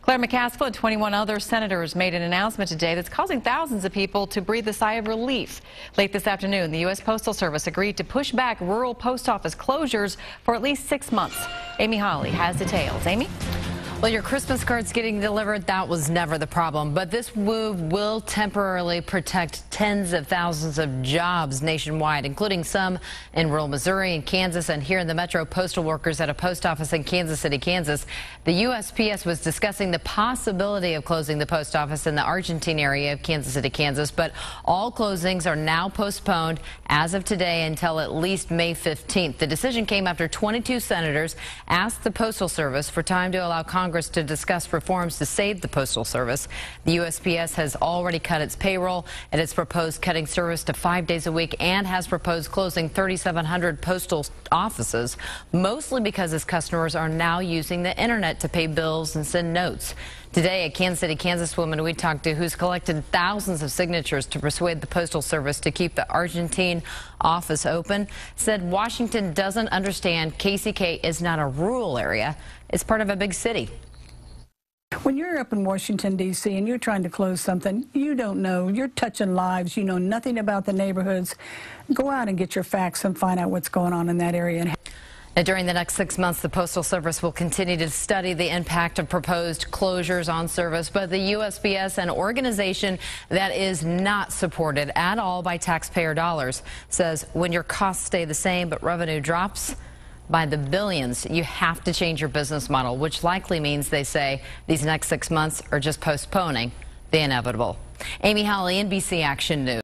Claire McCaskill and 21 other senators made an announcement today that's causing thousands of people to breathe a sigh of relief. Late this afternoon, the U.S. Postal Service agreed to push back rural post office closures for at least 6 months. Amy Holly has details. Amy? Well, your Christmas cards getting delivered, that was never the problem. But this move will temporarily protect tens of thousands of jobs nationwide, including some in rural Missouri and Kansas, and here in the metro. Postal workers at a post office in Kansas City, Kansas. The USPS was discussing the possibility of closing the post office in the Argentine area of Kansas City, Kansas. But all closings are now postponed as of today until at least May 15th. The decision came after 22 senators asked the Postal Service for time to allow Congress to discuss reforms to save the Postal Service. The USPS has already cut its payroll, and it's proposed cutting service to 5 days a week and has proposed closing 3,700 postal offices, mostly because its customers are now using the internet to pay bills and send notes. Today, a Kansas City, Kansas woman we talked to who's collected thousands of signatures to persuade the Postal Service to keep the Argentine office open said Washington doesn't understand KCK is not a rural area. It's part of a big city. When you're up in Washington, D.C., and you're trying to close something, you don't know. You're touching lives. You know nothing about the neighborhoods. Go out and get your facts and find out what's going on in that area. Now, during the next 6 months, the Postal Service will continue to study the impact of proposed closures on service. But the USPS, an organization that is not supported at all by taxpayer dollars, says when your costs stay the same but revenue drops by the billions, you have to change your business model, which likely means, they say, these next 6 months are just postponing the inevitable. Amy Holly, NBC Action News.